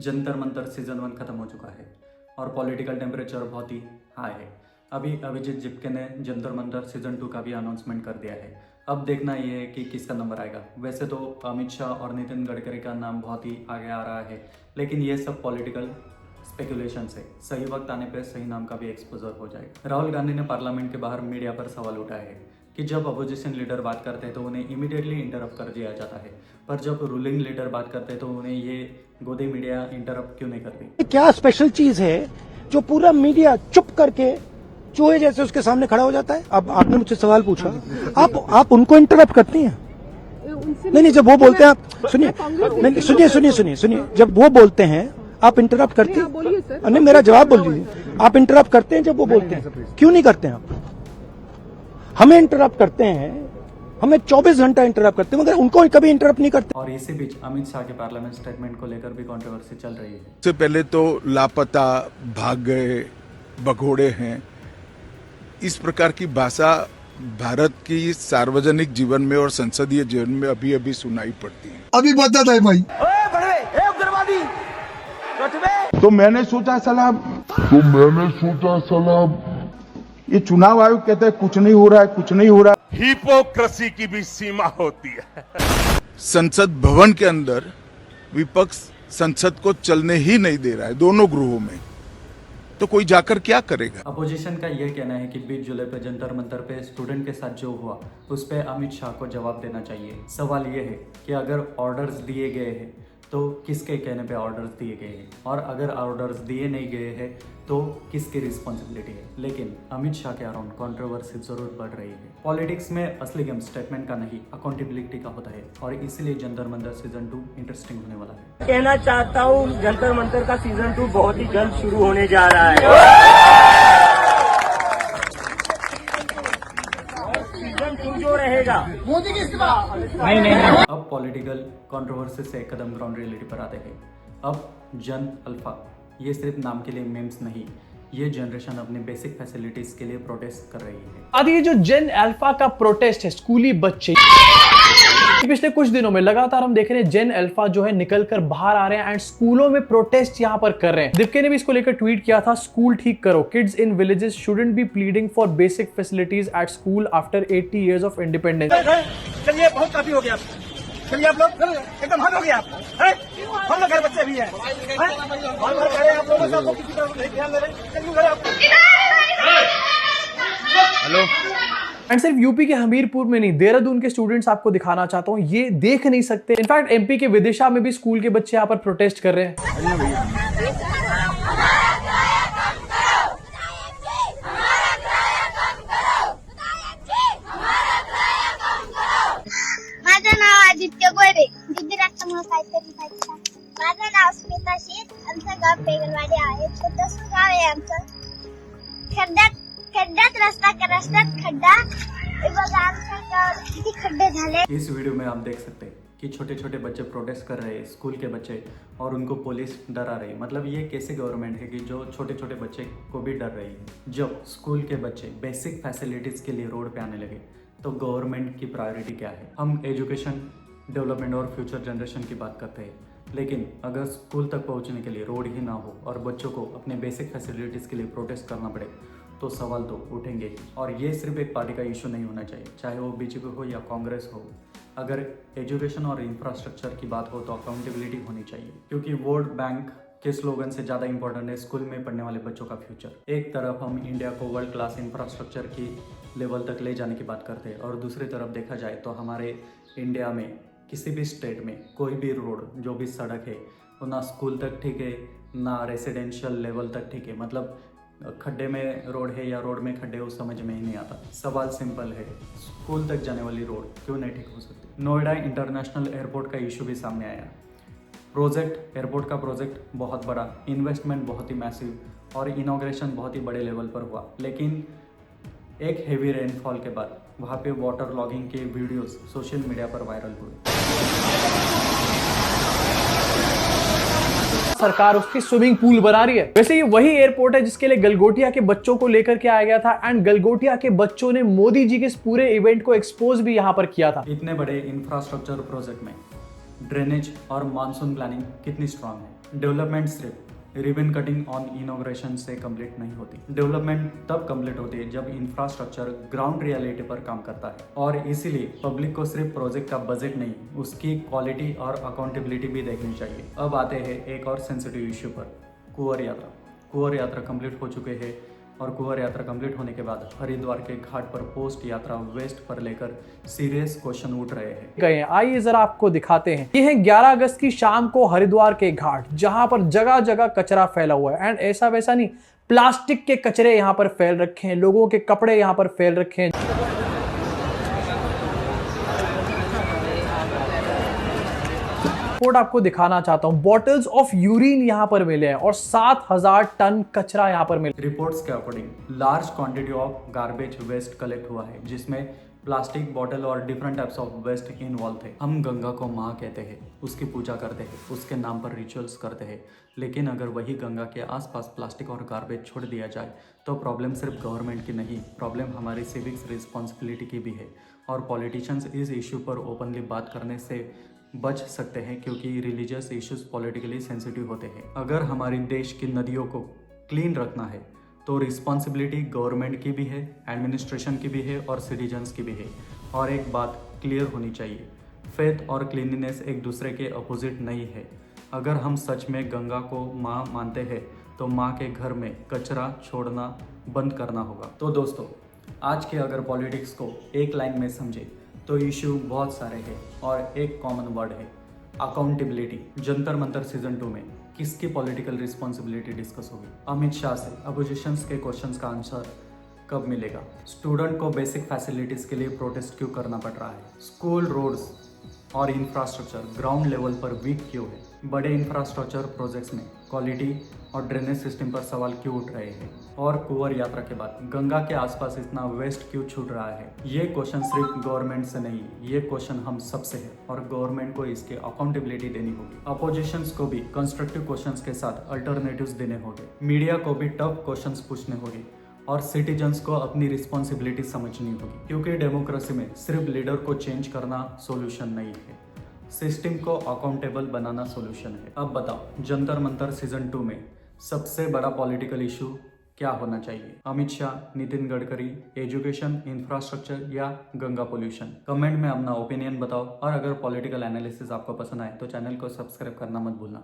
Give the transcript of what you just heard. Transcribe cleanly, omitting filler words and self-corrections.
Jantar Mantar season 1 खत्म हो चुका है और पॉलिटिकल टेम्परेचर बहुत ही हाई है। अभी अभिजीत जिपके ने जंतर मंतर सीजन 2 का भी अनाउंसमेंट कर दिया है। अब देखना ये है कि किसका नंबर आएगा। वैसे तो अमित शाह और नितिन गडकरी का नाम बहुत ही आगे आ रहा है, लेकिन ये सब पॉलिटिकल स्पेकुलेशन है। सही वक्त आने पर सही नाम का भी एक्सपोजर हो जाएगा। राहुल गांधी ने पार्लियामेंट के बाहर मीडिया पर सवाल उठाया है कि जब अपोजिशन लीडर बात करते हैं तो उन्हें इमीडिएटली इंटरप्ट कर दिया जाता है, पर जब रूलिंग लीडर बात करते हैं तो उन्हें ये गोदी मीडिया इंटरप्ट क्यों नहीं करती। क्या स्पेशल चीज है जो पूरा मीडिया चुप करके चूहे जैसे उसके सामने खड़ा हो जाता है? अब आपने मुझसे सवाल पूछा, आप उनको इंटरप्ट करती हैं? नहीं, जब वो बोलते हैं आप सुनिए, जब वो बोलते हैं आप इंटरप्ट करते हैं? नहीं, मेरा जवाब बोल लीजिए। आप इंटरप्ट करते हैं जब वो बोलते हैं? क्यों नहीं करते हैं आप? हमें इंटरप्ट करते हैं, हमें 24 घंटा इंटरप्ट करते हैं, मगर उनको कभी इंटरप्ट नहीं करते। और इसी बीच अमित शाह के पार्लियामेंट स्टेटमेंट को लेकर भी कंट्रोवर्सी चल रही है। सबसे पहले तो लापता, भाग गए, भगोड़े हैं, इस प्रकार की भाषा भारत की सार्वजनिक जीवन में और संसदीय जीवन में अभी अभी सुनाई पड़ती है। अभी बदत है भाई। तो मैंने सोचा सलाम ये चुनाव आयोग कहता है कुछ नहीं हो रहा है। हिपोक्रेसी की भी सीमा होती है। संसद भवन के अंदर विपक्ष संसद को चलने ही नहीं दे रहा है, दोनों गृहों में, तो कोई जाकर क्या करेगा। अपोजिशन का यह कहना है कि 20 जुलाई पर जंतर मंतर पे स्टूडेंट के साथ जो हुआ उस पर अमित शाह को जवाब देना चाहिए। सवाल यह है कि अगर ऑर्डर्स दिए गए हैं तो किसके कहने पे ऑर्डर्स दिए गए हैं, और अगर ऑर्डर्स दिए नहीं गए हैं तो किसकी रिस्पॉन्सिबिलिटी है। लेकिन अमित शाह के अराउंड कंट्रोवर्सी जरूर बढ़ रही है। पॉलिटिक्स में असली गेम स्टेटमेंट का नहीं, अकाउंटेबिलिटी का होता है, और इसीलिए जंतर मंतर सीजन 2 इंटरेस्टिंग होने वाला है। कहना चाहता हूँ जंतर मंतर का सीजन 2 बहुत ही जल्द शुरू होने जा रहा है। सीजन 2 जो रहेगा मोदी की इस्तीफा नहीं। अब पॉलिटिकल कंट्रोवर्सी से एक कदम ग्राउंड रियलिटी पर आते हैं। अब जन अल्फा ये सिर्फ नाम के लिए मेम्स नहीं, ये जनरेशन अपने बेसिक फैसिलिटीज के लिए प्रोटेस्ट कर रही है। अब ये जो जेन अल्फा का प्रोटेस्ट है, स्कूली बच्चे पिछले कुछ दिनों में लगातार हम देख रहे हैं जेन अल्फा जो है निकल कर बाहर आ रहे हैं एंड स्कूलों में प्रोटेस्ट यहां पर कर रहे हैं। दीपके ने भी इसको लेकर ट्वीट किया था, स्कूल ठीक करो, kids in villages shouldn't be pleading for basic facilities at school after 80 years of independence. चलिए बहुत काफी हो गया, चलिए आप लोग एकदम हद हो गया। हम लोग घर बच्चे भी हैं, आप लोगों को किसी तरह नहीं ध्यान दे रहे। हेलो। एंड सिर्फ यूपी के हमीरपुर में नहीं, देहरादून के स्टूडेंट्स आपको दिखाना चाहता हूँ, ये देख नहीं सकते। इनफैक्ट एमपी के विदिशा में भी स्कूल के बच्चे यहाँ पर प्रोटेस्ट कर रहे हैं। माझं नाव आदित्य गोरे, गुजरातमुळे काहीतरी व्हायचं. माझं नाव स्मिता शीत, आमचं गाव पेगलवाडी आहे. छोटंसं गाव आहे आमचं. खड्ड्यात रस्त्यात खड्डा. बघा आमच्या गावात किती खड्डे झाले. इस वीडियो में आप देख सकते हैं कि छोटे छोटे बच्चे प्रोटेस्ट कर रहे हैं, स्कूल के बच्चे, और उनको पुलिस डरा रही है। मतलब ये कैसे गवर्नमेंट है कि जो छोटे छोटे बच्चे को भी डर रही है। जब स्कूल के बच्चे बेसिक फैसिलिटीज़ के लिए रोड पे आने लगे तो गवर्नमेंट की प्रायोरिटी क्या है। हम एजुकेशन, डेवलपमेंट और फ्यूचर जनरेशन की बात करते हैं, लेकिन अगर स्कूल तक पहुंचने के लिए रोड ही ना हो और बच्चों को अपने बेसिक फैसिलिटीज़ के लिए प्रोटेस्ट करना पड़े तो सवाल तो उठेंगे ही। और ये सिर्फ एक पार्टी का इशू नहीं होना चाहिए, चाहे वो बीजेपी हो या कांग्रेस हो। अगर एजुकेशन और इंफ्रास्ट्रक्चर की बात हो तो अकाउंटेबिलिटी होनी चाहिए, क्योंकि वोट बैंक के स्लोगन से ज़्यादा इंपॉर्टेंट है स्कूल में पढ़ने वाले बच्चों का फ्यूचर। एक तरफ हम इंडिया को वर्ल्ड क्लास इंफ्रास्ट्रक्चर की लेवल तक ले जाने की बात करते हैं, और दूसरी तरफ देखा जाए तो हमारे इंडिया में किसी भी स्टेट में कोई भी रोड, जो भी सड़क है, वो ना स्कूल तक ठीक है, ना रेसिडेंशियल लेवल तक ठीक है। मतलब खड्डे में रोड है या रोड में खड्डे, वो समझ में ही नहीं आता। सवाल सिंपल है, स्कूल तक जाने वाली रोड क्यों नहीं ठीक हो सकती। नोएडा इंटरनेशनल एयरपोर्ट का इशू भी सामने आया। एयरपोर्ट का प्रोजेक्ट बहुत बड़ा, इन्वेस्टमेंट बहुत ही मैसिव, और इनॉग्रेशन बहुत ही बड़े लेवल पर हुआ, लेकिन एक हेवी रेनफॉल के बाद वहाँ पे वाटर लॉगिंग के वीडियोस सोशल मीडिया पर वायरल हुए। सरकार उसकी स्विमिंग पूल बना रही है। वैसे ये वही एयरपोर्ट है जिसके लिए गलगोटिया के बच्चों को लेकर के आया गया था, एंड गलगोटिया के बच्चों ने मोदी जी के इस पूरे इवेंट को एक्सपोज भी यहाँ पर किया था। इतने बड़े इंफ्रास्ट्रक्चर प्रोजेक्ट में ड्रेनेज और मानसून प्लानिंग कितनी स्ट्रांग है। डेवलपमेंट सिर्फ रिबन कटिंग ऑन इनॉग्रेशन से कंप्लीट नहीं होती। डेवलपमेंट तब कंप्लीट होती है जब इंफ्रास्ट्रक्चर ग्राउंड रियलिटी पर काम करता है, और इसीलिए पब्लिक को सिर्फ प्रोजेक्ट का बजट नहीं, उसकी क्वालिटी और अकाउंटेबिलिटी भी देखनी चाहिए। अब आते हैं एक और सेंसिटिव इश्यू पर, कुंवर यात्रा। कुंवर यात्रा कंप्लीट हो चुके हैं, और कुंवर यात्रा कंप्लीट होने के बाद हरिद्वार के घाट पर पोस्ट यात्रा वेस्ट पर लेकर सीरियस क्वेश्चन उठ रहे हैं। गए आइए जरा आपको दिखाते हैं। ये है 11 अगस्त की शाम को हरिद्वार के घाट, जहां पर जगह जगह कचरा फैला हुआ है। एंड ऐसा वैसा नहीं, प्लास्टिक के कचरे यहां पर फैल रखे हैं, लोगों के कपड़े यहां पर फैल रखे हैं। रिपोर्ट आपको दिखाना चाहता हूं, बॉटल्स ऑफ यूरिन यहां पर मिले हैं और 7000 टन कचरा यहां पर मिले। रिपोर्ट्स के according large quantity of garbage waste collect हुआ है, जिसमें प्लास्टिक बॉटल और different types of waste involve थे। हम गंगा को माँ कहते हैं, उसकी पूजा करते हैं, उसके नाम पर रिचुअल्स करते हैं, लेकिन अगर वही गंगा के आसपास प्लास्टिक और गार्बेज छोड़ दिया जाए तो प्रॉब्लम सिर्फ गवर्नमेंट की नहीं, प्रॉब्लम हमारी सिविक्स रिस्पॉन्सिबिलिटी की भी है। और पॉलिटिशियंस इस इशू पर ओपनली बात करने से बच सकते हैं, क्योंकि रिलीजियस इश्यूज पॉलिटिकली सेंसिटिव होते हैं। अगर हमारी देश की नदियों को क्लीन रखना है तो रिस्पॉन्सिबिलिटी गवर्नमेंट की भी है, एडमिनिस्ट्रेशन की भी है और सिटीजन्स की भी है। और एक बात क्लियर होनी चाहिए, फेथ और क्लीनलीनेस एक दूसरे के अपोजिट नहीं है। अगर हम सच में गंगा को माँ मानते हैं तो माँ के घर में कचरा छोड़ना बंद करना होगा। तो दोस्तों, आज के अगर पॉलिटिक्स को एक लाइन में समझे तो इशू बहुत सारे हैं, और एक कॉमन वर्ड है अकाउंटेबिलिटी। जंतर मंतर सीजन 2 में किसकी पॉलिटिकल रिस्पॉन्सिबिलिटी डिस्कस होगी? अमित शाह से अपोजिशंस के क्वेश्चंस का आंसर कब मिलेगा? स्टूडेंट को बेसिक फैसिलिटीज़ के लिए प्रोटेस्ट क्यों करना पड़ रहा है? स्कूल, रोड्स और इंफ्रास्ट्रक्चर ग्राउंड लेवल पर वीक क्यों है? बड़े इंफ्रास्ट्रक्चर प्रोजेक्ट्स में क्वालिटी और ड्रेनेज सिस्टम पर सवाल क्यों उठ रहे हैं? और कुंवर यात्रा के बाद गंगा के आसपास इतना वेस्ट क्यों छूट रहा है? ये क्वेश्चन सिर्फ गवर्नमेंट से नहीं, ये क्वेश्चन हम सबसे है, और गवर्नमेंट को इसके अकाउंटेबिलिटी देनी होगी। अपोजिशंस को भी कंस्ट्रक्टिव क्वेश्चंस के साथ अल्टरनेटिव्स देने होंगे, मीडिया को भी टफ क्वेश्चंस पूछने होंगे, और सिटीजन्स को अपनी रिस्पॉन्सिबिलिटी समझनी होगी। क्योंकि डेमोक्रेसी में सिर्फ लीडर को चेंज करना सॉल्यूशन नहीं है, सिस्टम को अकाउंटेबल बनाना सॉल्यूशन है। अब बताओ, जंतर मंतर सीजन 2 में सबसे बड़ा पॉलिटिकल इशू क्या होना चाहिए? अमित शाह, नितिन गडकरी, एजुकेशन, इंफ्रास्ट्रक्चर या गंगा पोल्यूशन? कमेंट में अपना ओपिनियन बताओ, और अगर पॉलिटिकल एनालिसिस आपको पसंद आए तो चैनल को सब्सक्राइब करना मत भूलना।